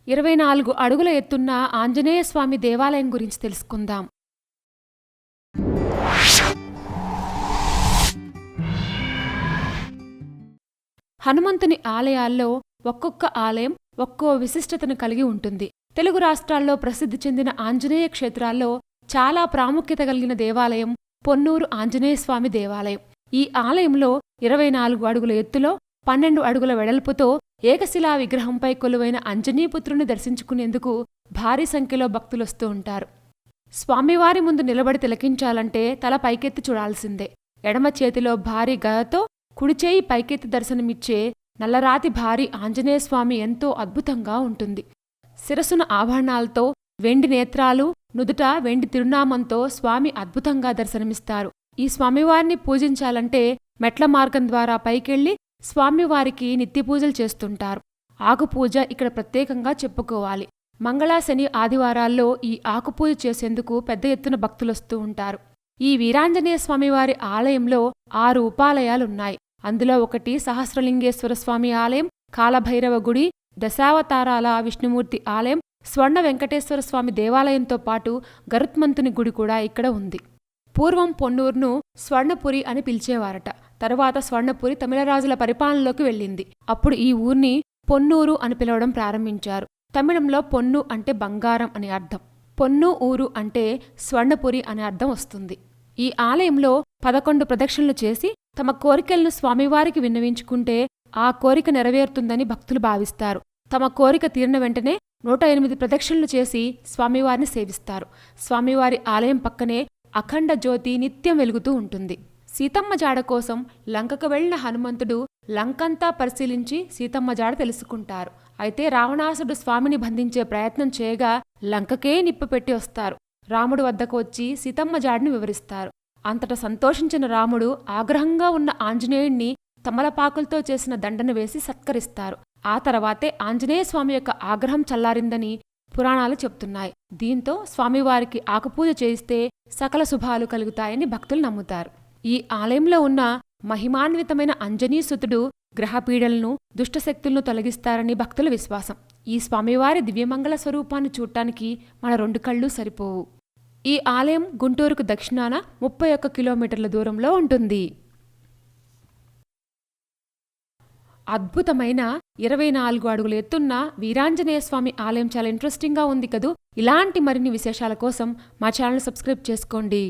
24 అడుగుల ఎత్తున్న ఆంజనేయ స్వామి దేవాలయం గురించి తెలుసుకుందాం. హనుమంతుని ఆలయాల్లో ఒక్కొక్క ఆలయం ఒక్కో విశిష్టతను కలిగి ఉంటుంది. తెలుగు రాష్ట్రాల్లో ప్రసిద్ధి చెందిన ఆంజనేయ క్షేత్రాల్లో చాలా ప్రాముఖ్యత కలిగిన దేవాలయం పొన్నూరు ఆంజనేయస్వామి దేవాలయం. ఈ ఆలయంలో 24 అడుగుల ఎత్తులో 12 అడుగుల వెడల్పుతో ఏకశిలా విగ్రహంపై కొలువైన అంజనీపుత్రుని దర్శించుకునేందుకు భారీ సంఖ్యలో భక్తులొస్తూ ఉంటారు. స్వామివారి ముందు నిలబడి తిలకించాలంటే తల పైకెత్తి చూడాల్సిందే. ఎడమ చేతిలో భారీ గదతో కుడిచేయి పైకెత్తి దర్శనమిచ్చే నల్లరాతి భారీ ఆంజనేయస్వామి ఎంతో అద్భుతంగా ఉంటుంది. శిరసున ఆభరణాలతో, వెండి నేత్రాలు, నుదుట వెండి తిరునామంతో స్వామి అద్భుతంగా దర్శనమిస్తారు. ఈ స్వామివారిని పూజించాలంటే మెట్ల మార్గం ద్వారా పైకెళ్లి స్వామివారికి నిత్యపూజలు చేస్తుంటారు. ఆకుపూజ ఇక్కడ ప్రత్యేకంగా చెప్పుకోవాలి. మంగళ, శని, ఆదివారాల్లో ఈ ఆకుపూజ చేసేందుకు పెద్ద ఎత్తున భక్తులొస్తూ ఉంటారు. ఈ వీరాంజనేయ స్వామివారి ఆలయంలో 6 ఉపాలయాలున్నాయి. అందులో ఒకటి సహస్రలింగేశ్వర స్వామి ఆలయం, కాలభైరవ గుడి, దశావతారాల విష్ణుమూర్తి ఆలయం, స్వర్ణ వెంకటేశ్వర స్వామి దేవాలయంతో పాటు గరుత్మంతుని గుడి కూడా ఇక్కడ ఉంది. పూర్వం పొన్నూరును స్వర్ణపురి అని పిలిచేవారట. తరువాత స్వర్ణపురి తమిళరాజుల పరిపాలనలోకి వెళ్ళింది. అప్పుడు ఈ ఊర్ని పొన్నూరు అని పిలవడం ప్రారంభించారు. తమిళంలో పొన్ను అంటే బంగారం అని అర్థం. పొన్ను ఊరు అంటే స్వర్ణపురి అనే అర్థం వస్తుంది. ఈ ఆలయంలో 11 ప్రదక్షిణలు చేసి తమ కోరికలను స్వామివారికి విన్నవించుకుంటే ఆ కోరిక నెరవేరుతుందని భక్తులు భావిస్తారు. తమ కోరిక తీరిన వెంటనే 108 ప్రదక్షిణలు చేసి స్వామివారిని సేవిస్తారు. స్వామివారి ఆలయం పక్కనే అఖండ జ్యోతి నిత్యం వెలుగుతూ ఉంటుంది. సీతమ్మ జాడ కోసం లంకకు వెళ్లిన హనుమంతుడు లంకంతా పరిశీలించి సీతమ్మ జాడ తెలుసుకుంటారు. అయితే రావణాసుడు స్వామిని బంధించే ప్రయత్నం చేయగా లంకకే నిప్పు పెట్టి వస్తారు. రాముడు వద్దకు వచ్చి సీతమ్మ జాడని వివరిస్తారు. అంతటా సంతోషించిన రాముడు ఆగ్రహంగా ఉన్న ఆంజనేయుణ్ణి తమలపాకులతో చేసిన దండను వేసి సత్కరిస్తారు. ఆ తర్వాతే ఆంజనేయ స్వామి యొక్క ఆగ్రహం చల్లారిందని పురాణాలు చెప్తున్నాయి. దీంతో స్వామివారికి ఆకుపూజ చేయిస్తే సకల శుభాలు కలుగుతాయని భక్తులు నమ్ముతారు. ఈ ఆలయంలో ఉన్న మహిమాన్వితమైన అంజనీసుతుడు గ్రహపీడలను, దుష్టశక్తులను తొలగిస్తారని భక్తుల విశ్వాసం. ఈ స్వామివారి దివ్యమంగళ స్వరూపాన్ని చూడటానికి మన 2 కళ్ళు సరిపోవు. ఈ ఆలయం గుంటూరుకు దక్షిణాన 31 కిలోమీటర్ల దూరంలో ఉంటుంది. అద్భుతమైన 24 అడుగుల ఎత్తున్న వీరాంజనేయ స్వామి ఆలయం చాలా ఇంట్రెస్టింగ్గా ఉంది కదూ. ఇలాంటి మరిన్ని విశేషాల కోసం మా ఛానల్ సబ్స్క్రైబ్ చేసుకోండి.